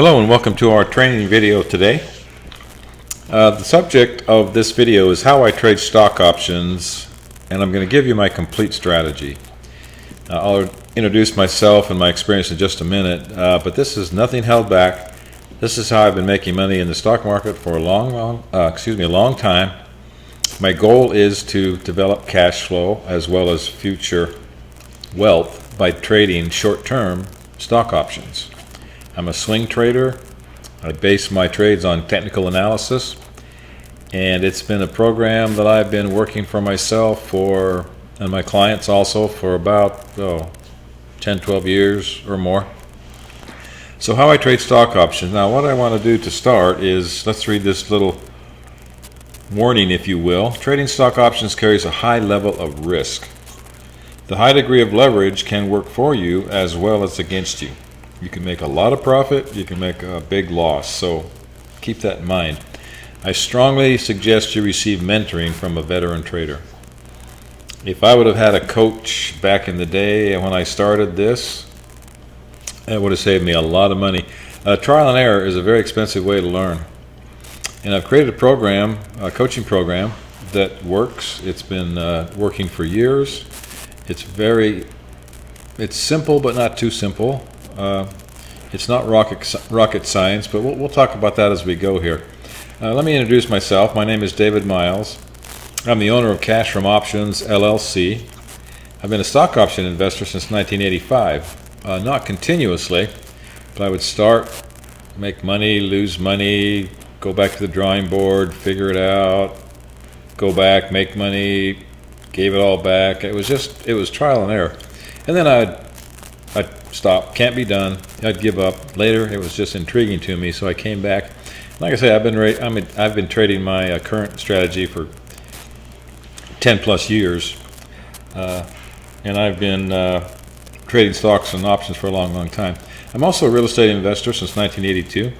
Hello and welcome to our training video today. The subject of this video is how I trade stock options, and I'm going to give you my complete strategy. I'll introduce myself and my experience in just a minute, but this is nothing held back. This is how I've been making money in the stock market for a long time. My goal is to develop cash flow as well as future wealth by trading short-term stock options. I'm a swing trader. I base my trades on technical analysis, and it's been a program that I've been working for myself and my clients also for about 10-12 years or more. So how I trade stock options. Now what I want to do to start is, let's read this little warning, if you will. Trading stock options carries a high level of risk. The high degree of leverage can work for you as well as against you. You can make a lot of profit, you can make a big loss, so keep that in mind. I strongly suggest you receive mentoring from a veteran trader. If I would have had a coach back in the day when I started this, it would have saved me a lot of money. Trial and error is a very expensive way to learn. And I've created a coaching program that works. It's been working for years. It's simple but not too simple. It's not rocket science, but we'll talk about that as we go here. Let me introduce myself. My name is David Miles. I'm the owner of Cash From Options, LLC. I've been a stock option investor since 1985. Not continuously, but I would start, make money, lose money, go back to the drawing board, figure it out, go back, make money, gave it all back. It was trial and error. And then I'd stop, can't be done, I'd give up. Later it was just intriguing to me, so I came back. Like I say, I've been trading my current strategy for 10 plus years, and I've been trading stocks and options for a long time. I'm also a real estate investor since 1982.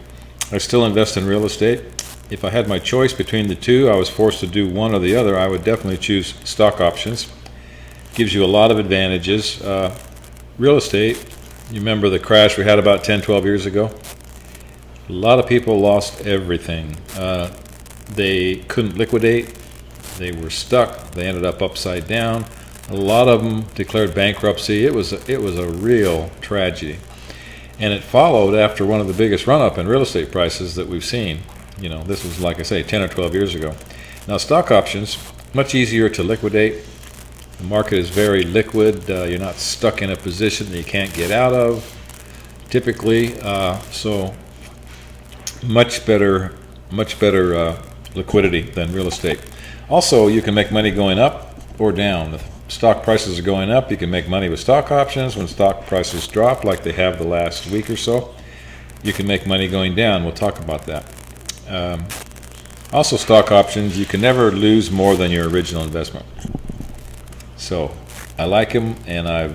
I still invest in real estate. If I had my choice between the two, I was forced to do one or the other, I would definitely choose stock options. Gives you a lot of advantages. Real estate, you remember the crash we had about 10-12 years ago? A lot of people lost everything. They couldn't liquidate. They were stuck. They ended up upside down. A lot of them declared bankruptcy. It was a real tragedy. And it followed after one of the biggest run-up in real estate prices that we've seen. You know, this was, like I say, 10 or 12 years ago. Now, stock options, much easier to liquidate. The market is very liquid. You're not stuck in a position that you can't get out of, typically. So much better liquidity than real estate. Also, you can make money going up or down. If stock prices are going up, you can make money with stock options. When stock prices drop, like they have the last week or so, you can make money going down. We'll talk about that. Also, stock options, you can never lose more than your original investment. So I like them, and I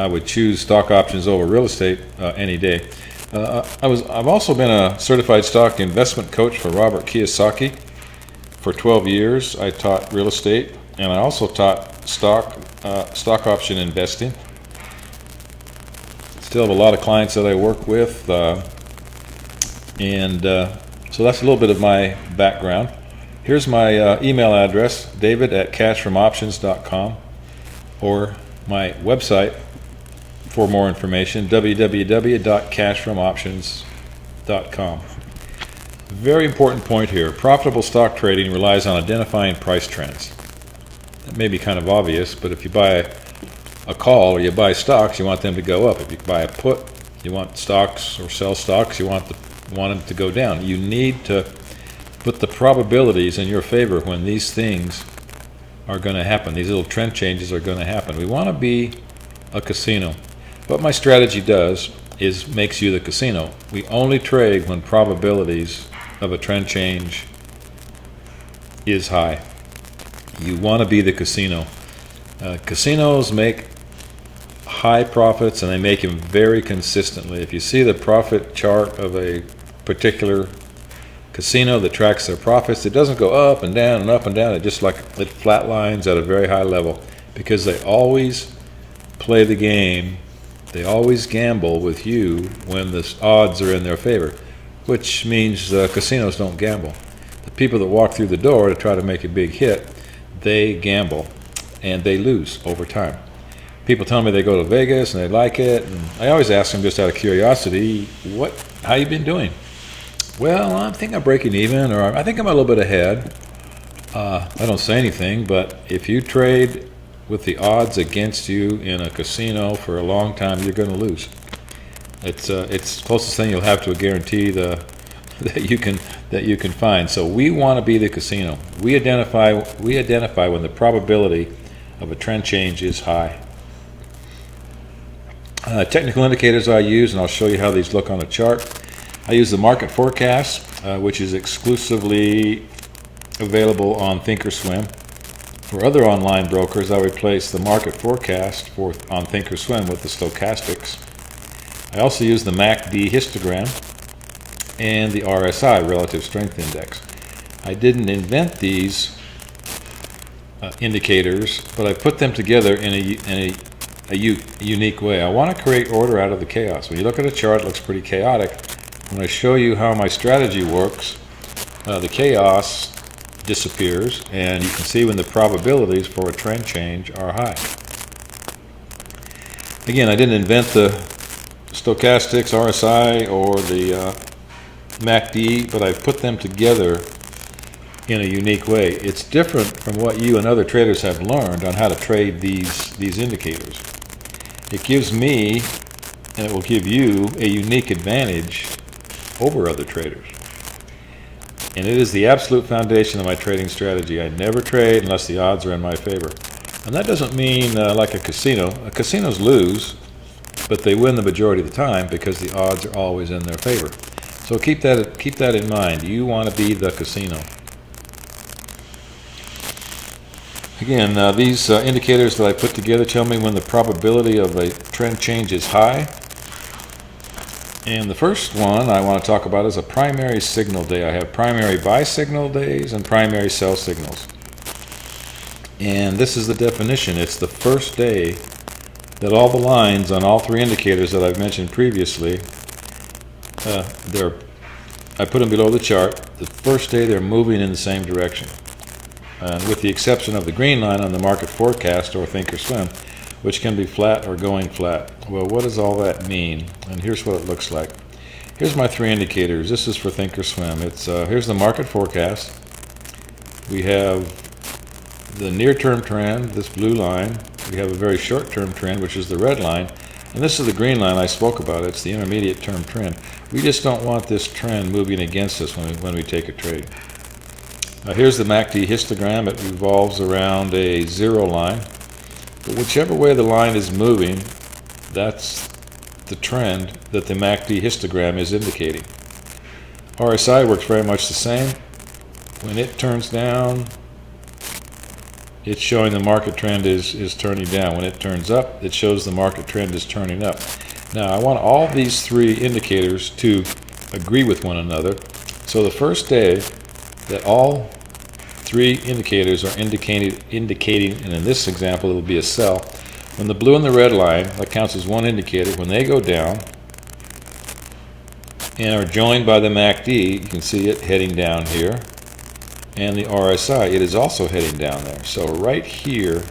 would choose stock options over real estate any day. I've also been a certified stock investment coach for Robert Kiyosaki for 12 years. I taught real estate, and I also taught stock option investing. Still have a lot of clients that I work with, so that's a little bit of my background. Here's my email address, david@cashfromoptions.com, or my website for more information, www.cashfromoptions.com. Very important point here. Profitable stock trading relies on identifying price trends. That may be kind of obvious, but if you buy a call or you buy stocks, you want them to go up. If you buy a put, you want stocks or sell stocks, you want them to go down. You need to put the probabilities in your favor when these things are going to happen. These little trend changes are going to happen. We want to be a casino. What my strategy does is makes you the casino. We only trade when probabilities of a trend change is high. You want to be the casino. Casinos make high profits, and they make them very consistently. If you see the profit chart of a particular casino that tracks their profits, it doesn't go up and down and up and down. It flatlines at a very high level, because they always play the game They always gamble with you when the odds are in their favor, which means casinos don't gamble. The people that walk through the door to try to make a big hit, they gamble, and they lose over time. People tell me they go to Vegas and they like it, and I always ask them just out of curiosity, how you been doing? Well, I think I'm breaking even, or I think I'm a little bit ahead. I don't say anything, but if you trade with the odds against you in a casino for a long time, you're going to lose. It's the closest thing you'll have to a guarantee that you can find. So we want to be the casino. We identify when the probability of a trend change is high. Technical indicators I use, and I'll show you how these look on a chart. I use the market forecast, which is exclusively available on Thinkorswim. For other online brokers, I replace the market forecast on Thinkorswim with the stochastics. I also use the MACD histogram and the RSI, relative strength index. I didn't invent these indicators, but I put them together in a unique way. I want to create order out of the chaos. When you look at a chart, it looks pretty chaotic. When I show you how my strategy works, the chaos disappears, and you can see when the probabilities for a trend change are high. Again, I didn't invent the stochastics, RSI, or the MACD, but I've put them together in a unique way. It's different from what you and other traders have learned on how to trade these indicators. It gives me, and it will give you, a unique advantage over other traders. And it is the absolute foundation of my trading strategy. I never trade unless the odds are in my favor. And that doesn't mean like a casino. Casinos lose, but they win the majority of the time because the odds are always in their favor. So keep that in mind. You want to be the casino. Again, these indicators that I put together tell me when the probability of a trend change is high. And the first one I want to talk about is a primary signal day. I have primary buy signal days and primary sell signals. And this is the definition. It's the first day that all the lines on all three indicators that I've mentioned previously, I put them below the chart. The first day they're moving in the same direction. With the exception of the green line on the market forecast or Thinkorswim, which can be flat or going flat. Well, what does all that mean? And here's what it looks like. Here's my three indicators. This is for Thinkorswim. Here's the market forecast. We have the near-term trend, this blue line. We have a very short-term trend, which is the red line. And this is the green line I spoke about. It's the intermediate-term trend. We just don't want this trend moving against us when we take a trade. Here's the MACD histogram. It revolves around a zero line. But whichever way the line is moving, that's the trend that the MACD histogram is indicating. RSI works very much the same. When it turns down, it's showing the market trend is turning down. When it turns up, it shows the market trend is turning up. Now, I want all these three indicators to agree with one another. So the first day that all three indicators are indicating, and in this example it will be a sell. When the blue and the red line, that counts as one indicator, when they go down and are joined by the MACD, you can see it heading down here, and the RSI, it is also heading down there. So right here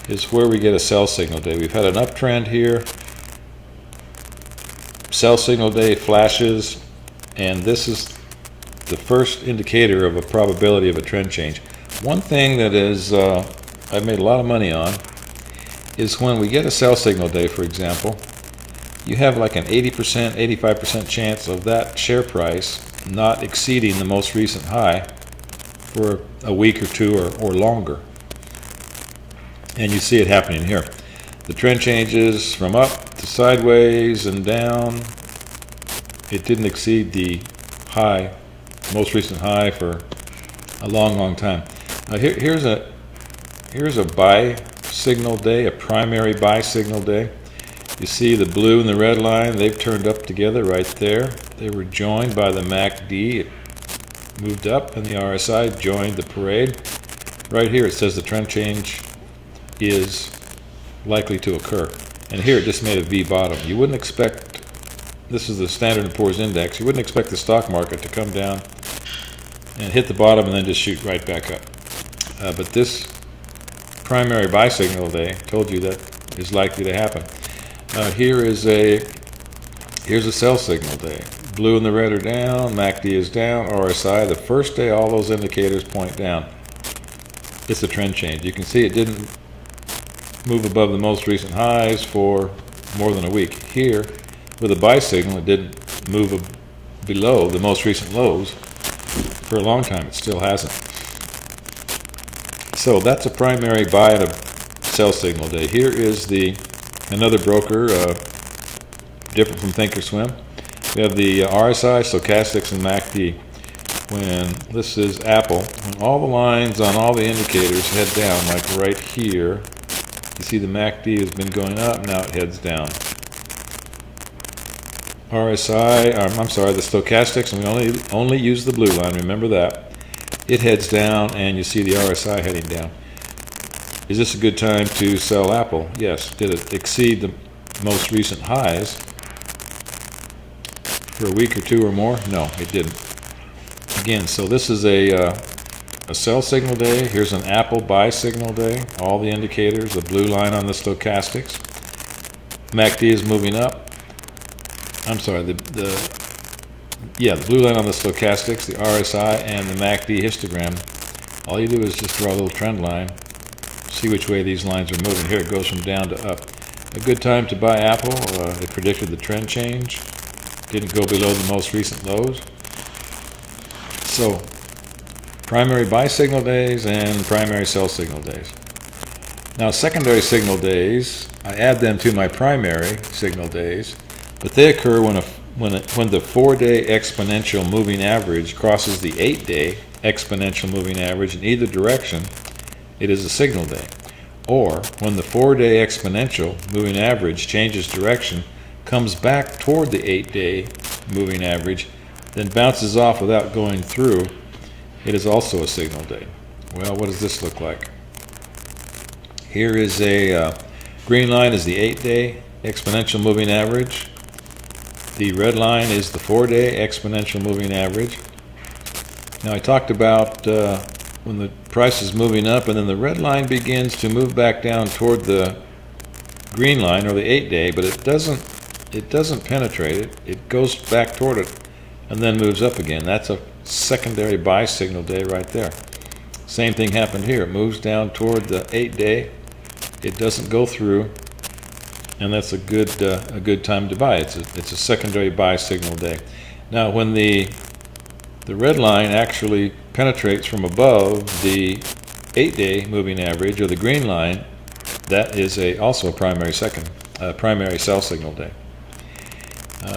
is where we get a sell signal day. We've had an uptrend here, sell signal day flashes, and this is the first indicator of a probability of a trend change. One thing that is I've made a lot of money on is when we get a sell signal day, for example, you have like an 80%, 85% chance of that share price not exceeding the most recent high for a week or two or longer. And you see it happening here. The trend changes from up to sideways and down. It didn't exceed the high, most recent high, for a long time. Here's a buy signal day, a primary buy signal day. You see the blue and the red line, they've turned up together right there. They were joined by the MACD. It moved up, and the RSI joined the parade. Right here it says the trend change is likely to occur. And here it just made a V bottom. You wouldn't expect, this is the Standard & Poor's Index, you wouldn't expect the stock market to come down and hit the bottom and then just shoot right back up. But this primary buy signal day told you that is likely to happen. Here's a sell signal day. Blue and the red are down, MACD is down, RSI. The first day all those indicators point down. It's a trend change. You can see it didn't move above the most recent highs for more than a week. Here, with a buy signal, it didn't move below the most recent lows for a long time. It still hasn't. So that's a primary buy and a sell signal day. Here is another broker, different from Thinkorswim. We have the RSI, stochastics, and MACD. When this is Apple, when all the lines on all the indicators head down, like right here, you see the MACD has been going up, now it heads down. RSI, I'm sorry, the stochastics, and we only use the blue line, remember that. It heads down, and you see the RSI heading down. Is this a good time to sell Apple? Yes. Did it exceed the most recent highs for a week or two or more? No, it didn't. Again, so this is a sell signal day. Here's an Apple buy signal day. All the indicators, the blue line on the stochastics. MACD is moving up. I'm sorry, the blue line on the stochastics, the RSI, and the MACD histogram. All you do is just draw a little trend line, see which way these lines are moving. Here it goes from down to up. A good time to buy Apple. It predicted the trend change. Didn't go below the most recent lows. So, primary buy signal days and primary sell signal days. Now, secondary signal days, I add them to my primary signal days, but they occur when the 4-day exponential moving average crosses the 8-day exponential moving average in either direction. It is a signal day. Or when the 4-day exponential moving average changes direction, comes back toward the 8-day moving average, then bounces off without going through, it is also a signal day. Well, what does this look like? Here is a green line is the 8-day exponential moving average. The red line is the 4-day exponential moving average. Now I talked about when the price is moving up and then the red line begins to move back down toward the green line or the 8-day, but it doesn't penetrate it. It goes back toward it and then moves up again. That's a secondary buy signal day right there. Same thing happened here. It moves down toward the 8-day. It doesn't go through, and that's a good time to buy. It's a secondary buy signal day. Now, when the red line actually penetrates from above the 8-day moving average or the green line, that is also a primary sell signal day.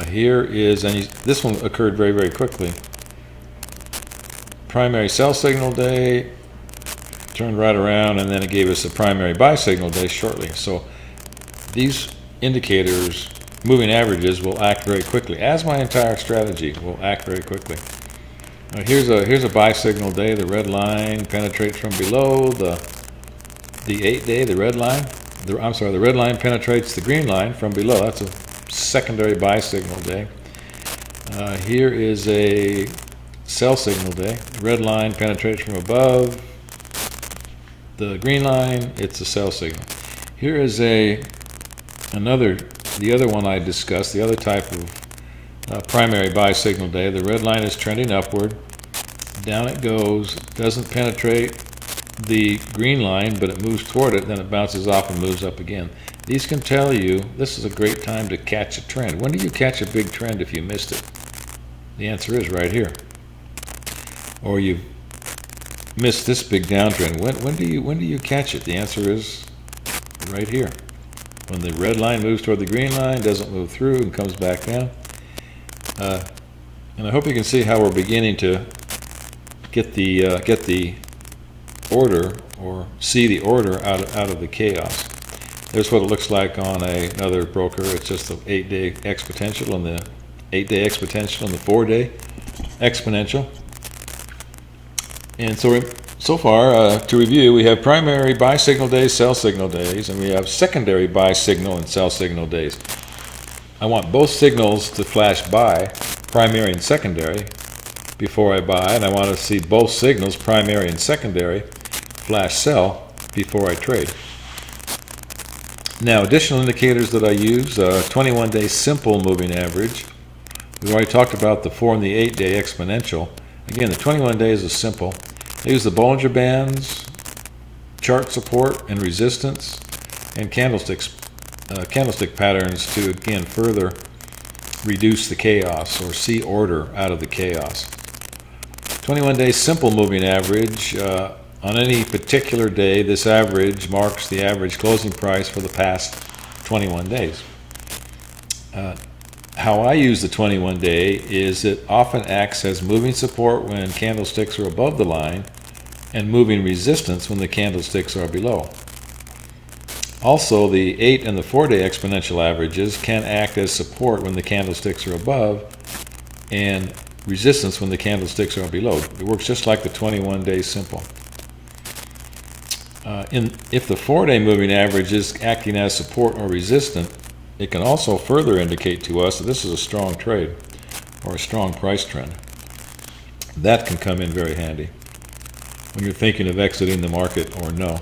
Here is, and this one occurred very, very quickly. Primary sell signal day, turned right around, and then it gave us a primary buy signal day shortly. So these indicators, moving averages, will act very quickly, as my entire strategy will act very quickly. Here's a buy signal day. The red line penetrates from below the 8-day. The red line, the red line penetrates the green line from below. That's a secondary buy signal day. Here is a sell signal day. The red line penetrates from above the green line. It's a sell signal. Here is the other one I discussed, the other type of primary buy signal day. The red line is trending upward. Down it goes. Doesn't penetrate the green line, but it moves toward it. Then it bounces off and moves up again. These can tell you this is a great time to catch a trend. When do you catch a big trend if you missed it? The answer is right here. Or you missed this big downtrend. When do you catch it? The answer is right here. When the red line moves toward the green line, doesn't move through, and comes back down. And I hope you can see how we're beginning to get the order, or see the order out of the chaos. There's what it looks like on another broker. It's just the 8-day exponential and the 8-day exponential and the 4-day exponential. And so So far, to review, we have primary buy signal days, sell signal days, and we have secondary buy signal and sell signal days. I want both signals to flash buy, primary and secondary, before I buy, and I want to see both signals, primary and secondary, flash sell before I trade. Now, additional indicators that I use, 21-day simple moving average. We've already talked about the 4 and the 8-day exponential. Again, the 21 days is simple. I use the Bollinger Bands, chart support and resistance, and candlestick patterns to, again, further reduce the chaos or see order out of the chaos. 21-day simple moving average. On any particular day, this average marks the average closing price for the past 21 days. How I use the 21-day is it often acts as moving support when candlesticks are above the line and moving resistance when the candlesticks are below. Also, the 8 and the 4-day exponential averages can act as support when the candlesticks are above and resistance when the candlesticks are below. It works just like the 21-day simple. If the 4-day moving average is acting as support or resistance, it can also further indicate to us that this is a strong trade or a strong price trend. That can come in very handy when you're thinking of exiting the market or no.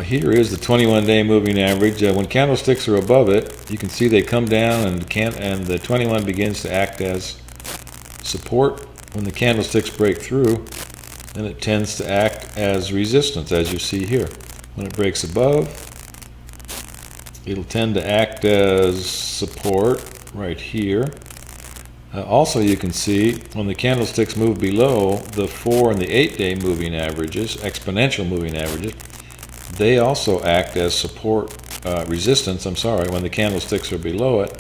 Here is the 21-day moving average. When candlesticks are above it, you can see they come down and the 21 begins to act as support. When the candlesticks break through, then it tends to act as resistance, as you see here. When it breaks above, it'll tend to act as support right here. Also, you can see when the candlesticks move below the 4 and the 8-day moving averages, exponential moving averages, they also act as support, resistance, when the candlesticks are below it.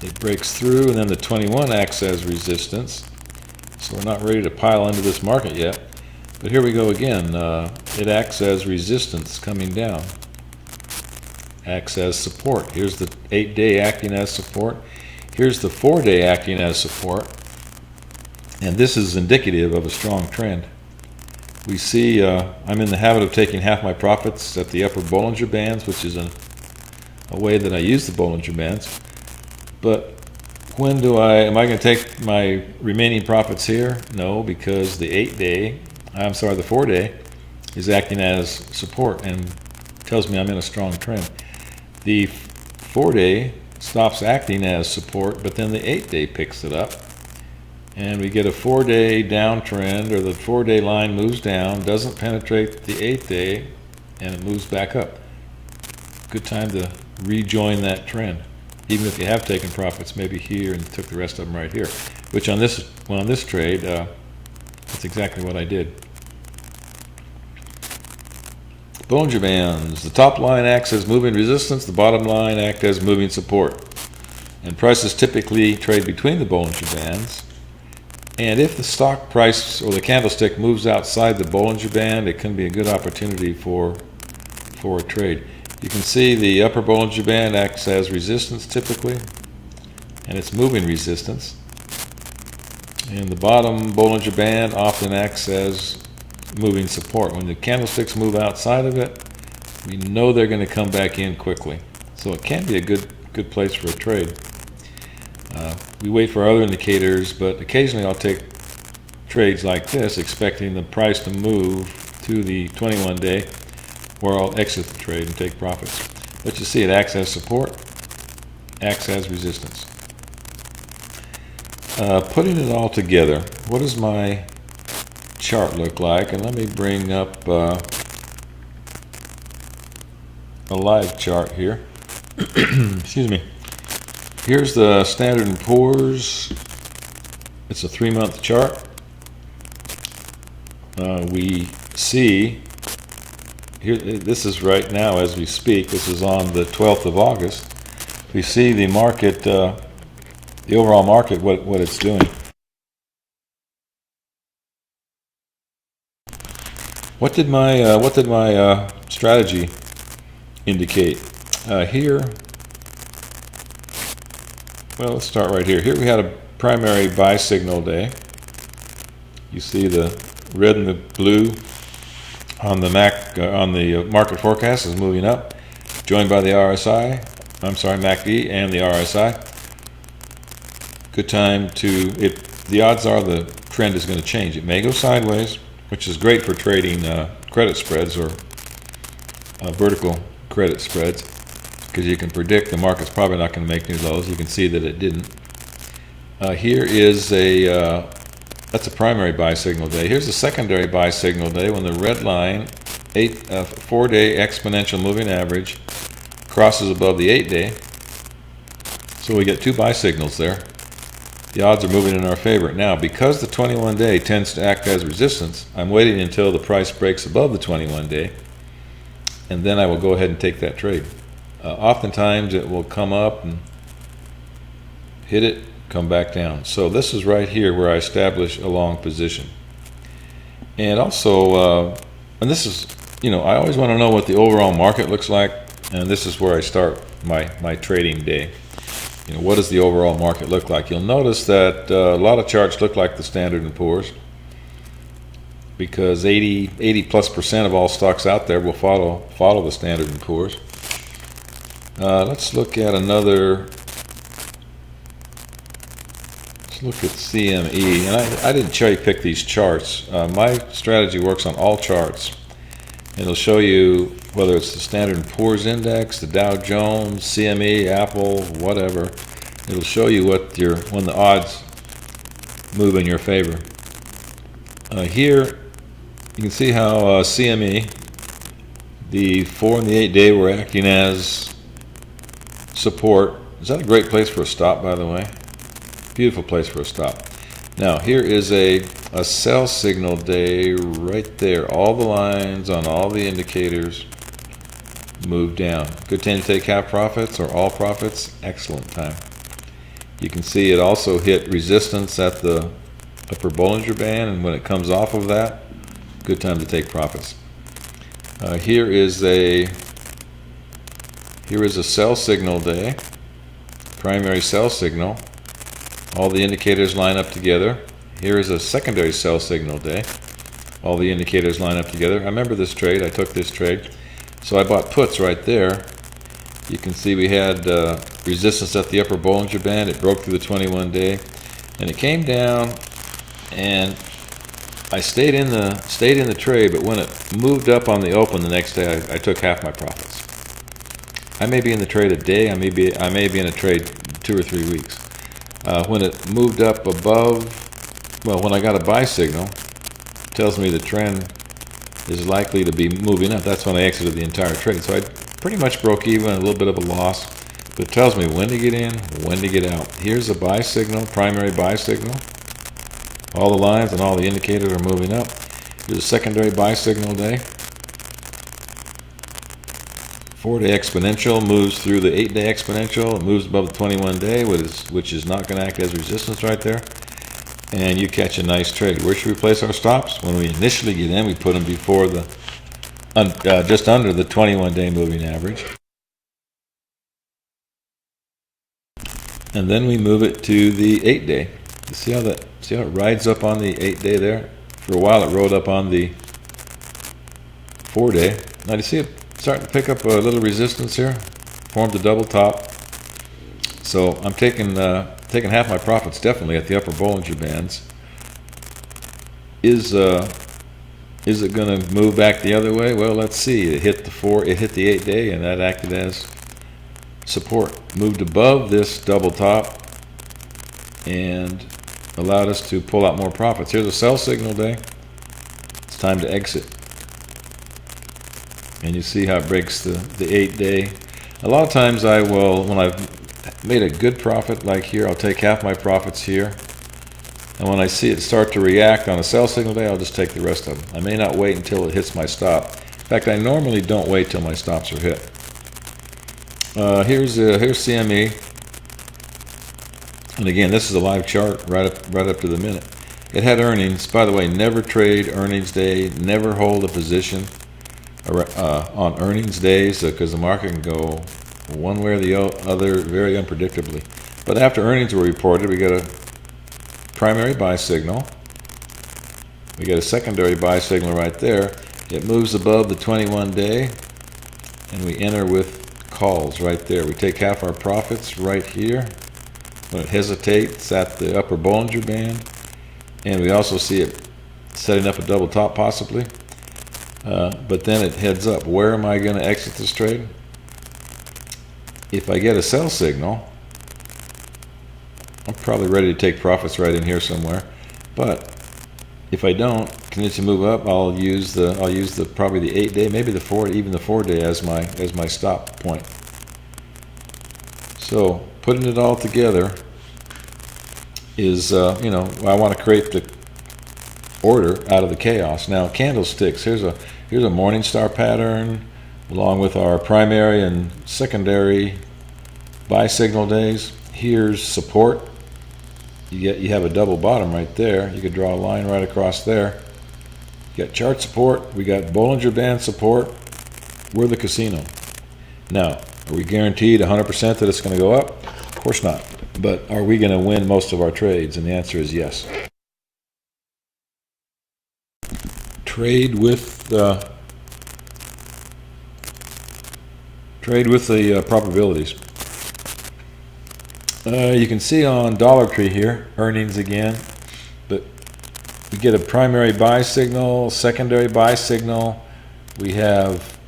It breaks through, and then the 21 acts as resistance. So we're not ready to pile into this market yet. But here we go again. It acts as resistance coming down. Acts as support. Here's the 8-day acting as support. Here's the 4-day acting as support. And this is indicative of a strong trend. We see I'm in the habit of taking half my profits at the upper Bollinger Bands, which is a way that I use the Bollinger Bands. But when am I going to take my remaining profits here? No, because the 4-day is acting as support and tells me I'm in a strong trend. The 4-day stops acting as support, but then the 8-day picks it up. And we get a 4-day downtrend, or the 4-day line moves down, doesn't penetrate the 8-day, and it moves back up. Good time to rejoin that trend, even if you have taken profits maybe here and took the rest of them right here. Which on this trade, that's exactly what I did. Bollinger Bands. The top line acts as moving resistance, the bottom line acts as moving support. And prices typically trade between the Bollinger Bands. And if the stock price or the candlestick moves outside the Bollinger Band, it can be a good opportunity for a trade. You can see the upper Bollinger Band acts as resistance typically, and it's moving resistance. And the bottom Bollinger Band often acts as moving support. When the candlesticks move outside of it, we know they're going to come back in quickly. So it can be a good place for a trade. We wait for other indicators, but occasionally I'll take trades like this, expecting the price to move to the 21-day, where I'll exit the trade and take profits. But you see, it acts as support, acts as resistance. Putting it all together, what does my chart look like? And let me bring up a live chart here. Excuse me. Here's the Standard & Poor's. It's a 3-month chart. We see here, this is right now as we speak. This is on the 12th of August. We see the market, the overall market, what it's doing. What did my strategy indicate? Here, well, let's start right here. Here we had a primary buy signal day. You see the red and the blue on the market forecast is moving up, joined by the RSI. I'm sorry, MACD and the RSI. Good time the odds are the trend is going to change. It may go sideways, which is great for trading credit spreads or vertical credit spreads, because you can predict the market's probably not going to make new lows. You can see that it didn't. Here is that's a primary buy signal day. Here's a secondary buy signal day when the red line, 4-day exponential moving average, crosses above the 8-day. So we get two buy signals there. The odds are moving in our favor. Now, because the 21-day tends to act as resistance, I'm waiting until the price breaks above the 21-day, and then I will go ahead and take that trade. Oftentimes it will come up and hit it, come back down. So this is right here where I establish a long position. And also, and this is, I always want to know what the overall market looks like, and this is where I start my trading day. What does the overall market look like? You'll notice that a lot of charts look like the Standard & Poor's, because 80+% of all stocks out there will follow the Standard & Poor's. Let's look at another. Let's look at CME, and I didn't cherry pick these charts. My strategy works on all charts. It'll show you whether it's the Standard & Poor's Index, the Dow Jones, CME, Apple, whatever. It'll show you when the odds move in your favor. Here, you can see how CME, the 4 and the 8-day were acting as support. Is that a great place for a stop, by the way? Beautiful place for a stop. Now, here is a sell signal day right there. All the lines on all the indicators move down. Good time to take half profits or all profits. Excellent time. You can see it also hit resistance at the upper Bollinger Band, and when it comes off of that, good time to take profits. Here is a sell signal day, primary sell signal. All the indicators line up together. Here is a secondary sell signal day. All the indicators line up together. I remember this trade. I took this trade. So I bought puts right there. You can see we had resistance at the upper Bollinger Band. It broke through the 21-day, and it came down, and I stayed in the trade. But when it moved up on the open the next day, I took half my profits. I may be in the trade a day. I may be in a trade 2 or 3 weeks. When it moved up above, when I got a buy signal, it tells me the trend is likely to be moving up. That's when I exited the entire trade. So I pretty much broke even, a little bit of a loss, but it tells me when to get in, when to get out. Here's a buy signal, primary buy signal. All the lines and all the indicators are moving up. Here's a secondary buy signal day. 4-day exponential moves through the 8-day exponential. It moves above the 21-day, which is not going to act as resistance right there. And you catch a nice trade. Where should we place our stops? When we initially get in, we put them before just under the 21-day moving average. And then we move it to the 8-day. You see how it rides up on the 8-day there? For a while it rode up on the 4-day. Now do you see it starting to pick up a little resistance here? Formed a double top. So I'm taking half my profits definitely at the upper Bollinger Bands. Is it going to move back the other way? Well, let's see. It hit the 8-day, and that acted as support. Moved above this double top and allowed us to pull out more profits. Here's a sell signal day. It's time to exit. And you see how it breaks the 8-day. A lot of times I will, when I've made a good profit like here, I'll take half my profits here. And when I see it start to react on a sell signal day, I'll just take the rest of them. I may not wait until it hits my stop. In fact, I normally don't wait till my stops are hit. Here's CME. And again, this is a live chart right up to the minute. It had earnings. By the way, never trade earnings day. Never hold a position on earnings days, because the market can go one way or the other very unpredictably. But after earnings were reported, we got a primary buy signal. We got a secondary buy signal right there. It moves above the 21-day, and we enter with calls right there. We take half our profits right here when it hesitates at the upper Bollinger Band, and we also see it setting up a double top possibly. But then it heads up. Where am I going to exit this trade? If I get a sell signal, I'm probably ready to take profits right in here somewhere. But if I don't continue to move up, I'll use the probably the 8-day, maybe the 4, even the 4-day as my stop point. So putting it all together is I want to create the order out of the chaos. Now candlesticks. Here's a Morningstar pattern along with our primary and secondary buy signal days. Here's support. You have a double bottom right there. You could draw a line right across there. You got chart support. We got Bollinger Band support. We're the casino. Now, are we guaranteed 100% that it's going to go up? Of course not. But are we going to win most of our trades? And the answer is yes. Trade with the probabilities. You can see on Dollar Tree here, earnings again, but we get a primary buy signal, secondary buy signal. We have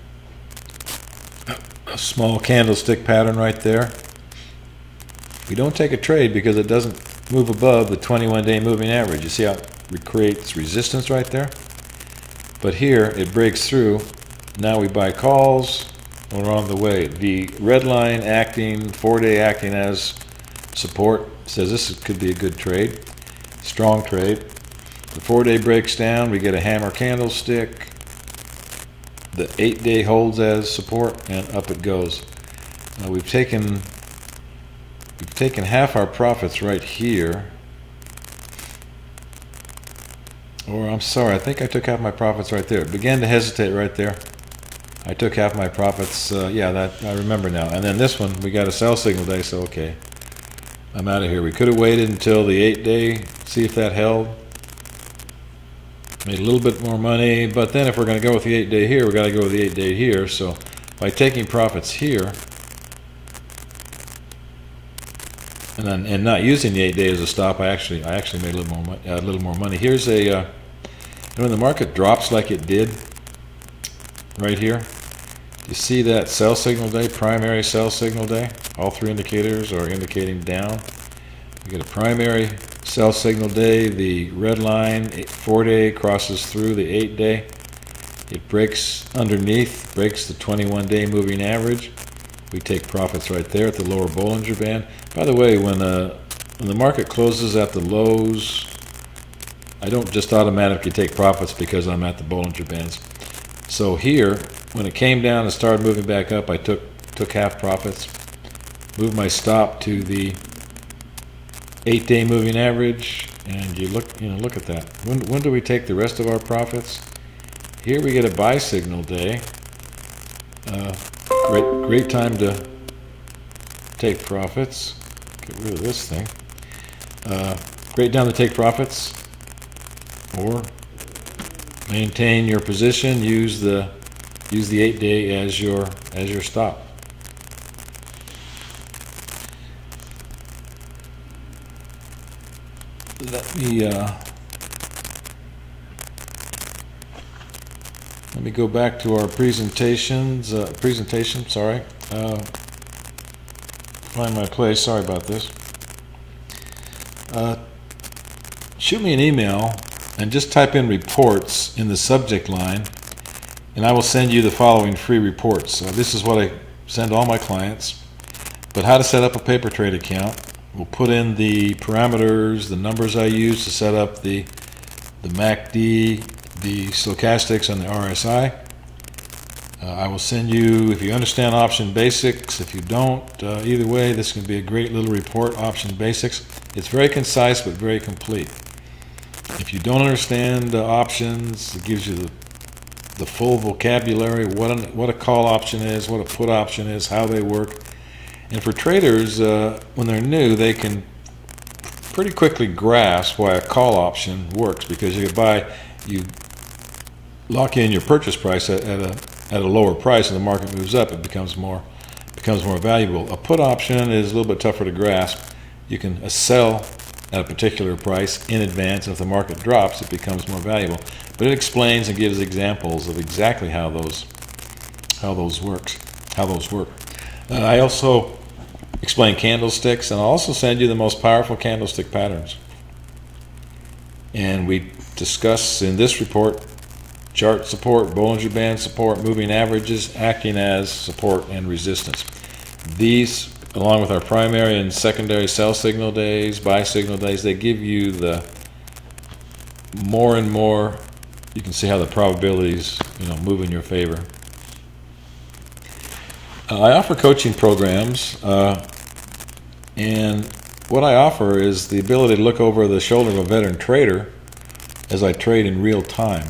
a small candlestick pattern right there. We don't take a trade because it doesn't move above the 21-day moving average. You see how it creates resistance right there? But here it breaks through. Now we buy calls. We're on the way. The red line acting, 4-day acting as support, says this could be a good trade, strong trade. The 4-day breaks down. We get a hammer candlestick. The 8-day holds as support, and up it goes. We've taken half our profits right here. Or I'm sorry, I think I took half my profits right there. It began to hesitate right there. I took half my profits. Yeah, that I remember now. And then this one, we got a sell signal day, so okay. I'm out of here. We could have waited until the 8-day, see if that held. Made a little bit more money, but then if we're going to go with the 8-day here, we got to go with the 8-day here. So by taking profits here and not using the 8-day as a stop, I actually made a little more money. Here's a when the market drops like it did right here. You see that sell signal day, primary sell signal day? All three indicators are indicating down. We get a primary sell signal day. The red line, 4-day, crosses through the 8-day. It breaks underneath, breaks the 21-day moving average. We take profits right there at the lower Bollinger Band. By the way, when the market closes at the lows, I don't just automatically take profits because I'm at the Bollinger Bands. So here, when it came down and started moving back up, I took half profits, moved my stop to the 8-day moving average, and look at that. When do we take the rest of our profits? Here we get a buy signal day. Great time to take profits. Get rid of this thing. Great time to take profits, or maintain your position. Use the 8-day as your stop. Let me go back to our presentation. Sorry. Find my place. Sorry about this. Shoot me an email and just type in reports in the subject line, and I will send you the following free reports. This is what I send all my clients. But how to set up a paper trade account. We'll put in the parameters, the numbers I use to set up the MACD, the stochastics, and the RSI. I will send you, if you understand option basics. If you don't, either way, this can be a great little report, option basics. It's very concise but very complete. If you don't understand options, it gives you the full vocabulary, what a call option is, what a put option is, how they work. And for traders, when they're new, they can pretty quickly grasp why a call option works, because you buy you lock in your purchase price at a lower price, and the market moves up, it becomes more valuable. A put option is a little bit tougher to grasp. You can sell at a particular price in advance, and if the market drops, it becomes more valuable. But it explains and gives examples of exactly how those work. I also explain candlesticks, and I'll also send you the most powerful candlestick patterns. And we discuss in this report chart support, Bollinger Band support, moving averages acting as support and resistance. These, along with our primary and secondary sell signal days, buy signal days, they give you the more and more. You can see how the probabilities, move in your favor. I offer coaching programs, and what I offer is the ability to look over the shoulder of a veteran trader as I trade in real time.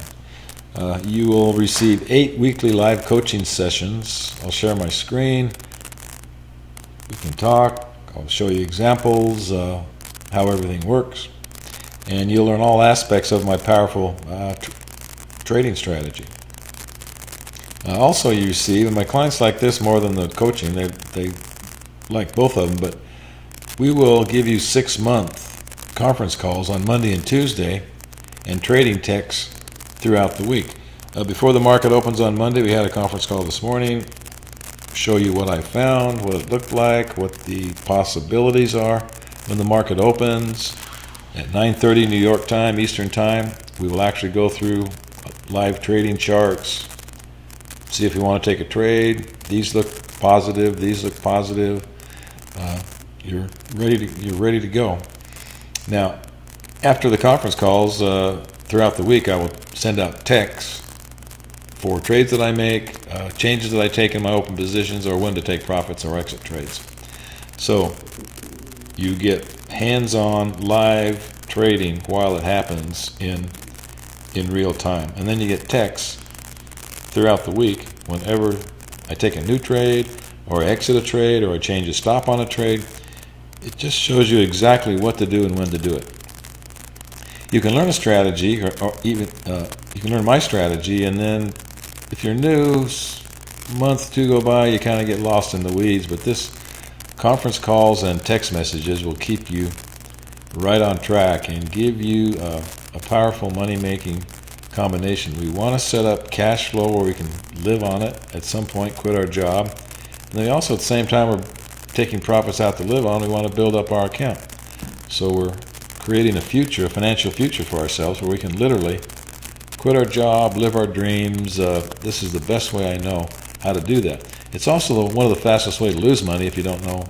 You will receive 8 weekly live coaching sessions. I'll share my screen. We can talk. I'll show you examples, how everything works. And you'll learn all aspects of my powerful trading strategy. Also, you receive, and my clients like this more than the coaching. They like both of them, but we will give you 6-month conference calls on Monday and Tuesday and trading texts throughout the week. Before the market opens on Monday, we had a conference call this morning, show you what I found, what it looked like, what the possibilities are. When the market opens at 9:30 New York time, Eastern time, we will actually go through live trading charts, see if you want to take a trade. These look positive, these look positive. You're ready to go. Now, after the conference calls, throughout the week, I will send out texts for trades that I make, changes that I take in my open positions, or when to take profits or exit trades. So you get hands-on live trading while it happens in real time. And then you get texts throughout the week whenever I take a new trade or I exit a trade or I change a stop on a trade. It just shows you exactly what to do and when to do it. You can learn a strategy, or even you can learn my strategy, and then if you're new, a month, 2 go by, you kind of get lost in the weeds. But this conference calls and text messages will keep you right on track and give you a powerful money-making combination. We want to set up cash flow where we can live on it at some point, quit our job. And then also at the same time we're taking profits out to live on, we want to build up our account. So we're creating a future, a financial future for ourselves where we can literally quit our job, live our dreams. This is the best way I know how to do that. It's also one of the fastest way to lose money if you don't know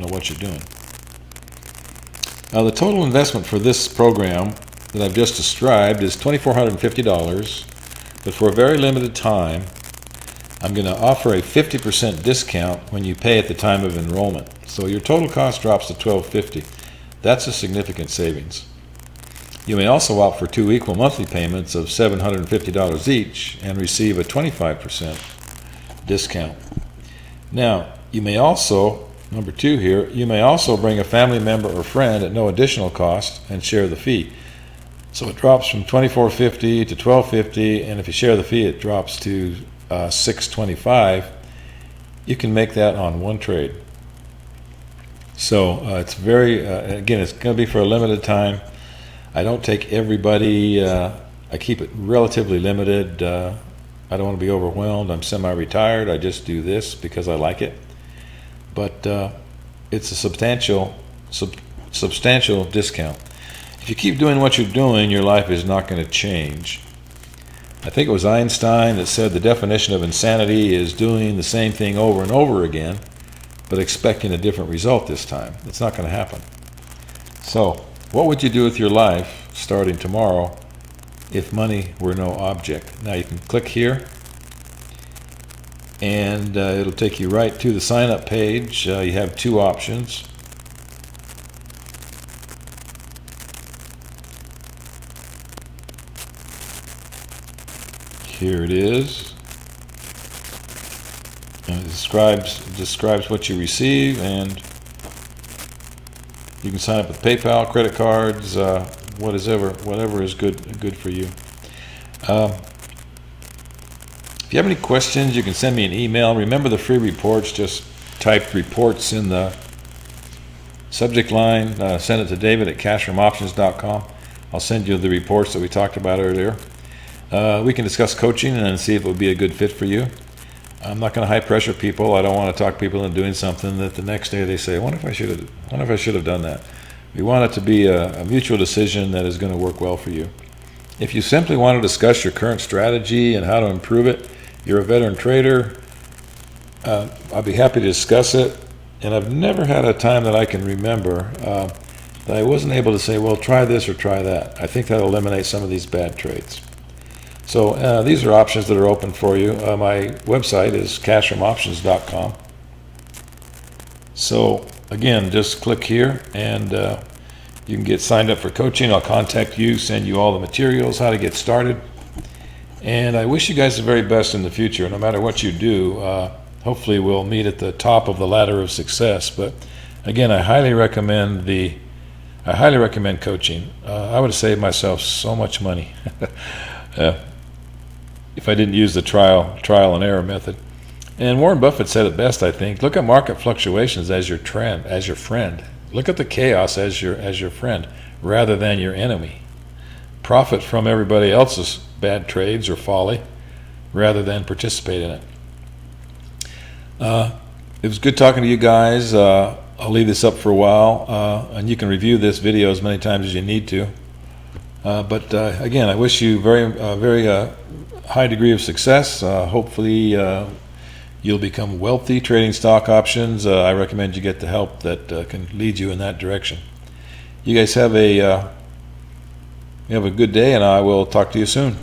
what you're doing. Now, the total investment for this program that I've just described is $2,450, but for a very limited time, I'm going to offer a 50% discount when you pay at the time of enrollment. So your total cost drops to $1,250. That's a significant savings. You may also opt for 2 equal monthly payments of $750 each and receive a 25% discount. Now, you may also, number 2 here, you may also bring a family member or friend at no additional cost and share the fee. So it drops from $2,450 to $1,250, and if you share the fee, it drops to $625. You can make that on one trade. So it's very, again, it's going to be for a limited time. I don't take everybody. I keep it relatively limited. I don't want to be overwhelmed. I'm semi-retired. I just do this because I like it. But it's a substantial discount. If you keep doing what you're doing, your life is not going to change. I think it was Einstein that said the definition of insanity is doing the same thing over and over again, but expecting a different result this time. It's not going to happen. So, what would you do with your life starting tomorrow if money were no object? Now you can click here, and it'll take you right to the sign-up page. You have 2 options. Here it is. And it describes what you receive, and you can sign up with PayPal, credit cards, whatever is good for you. If you have any questions, you can send me an email. Remember the free reports, just type reports in the subject line, send it to David at cashroomoptions.com. I'll send you the reports that we talked about earlier. We can discuss coaching and see if it would be a good fit for you. I'm not going to high pressure people. I don't want to talk people into doing something that the next day they say, I wonder if I should have done that. We want it to be a mutual decision that is going to work well for you. If you simply want to discuss your current strategy and how to improve it, you're a veteran trader, I'll be happy to discuss it. And I've never had a time that I can remember that I wasn't able to say, well, try this or try that. I think that'll eliminate some of these bad trades. So these are options that are open for you. My website is cashroomoptions.com. So again, just click here and you can get signed up for coaching. I'll contact you, send you all the materials, how to get started. And I wish you guys the very best in the future. No matter what you do, hopefully we'll meet at the top of the ladder of success. But again, I highly recommend coaching. I would have saved myself so much money if I didn't use the trial and error method. And Warren Buffett said it best, I think. Look at market fluctuations as your friend. Look at the chaos as your friend rather than your enemy. Profit from everybody else's bad trades or folly rather than participate in it. It was good talking to you guys. I'll leave this up for a while, and you can review this video as many times as you need to. But again, I wish you very high degree of success. Hopefully you'll become wealthy trading stock options. I recommend you get the help that can lead you in that direction. You guys have a good day, and I will talk to you soon.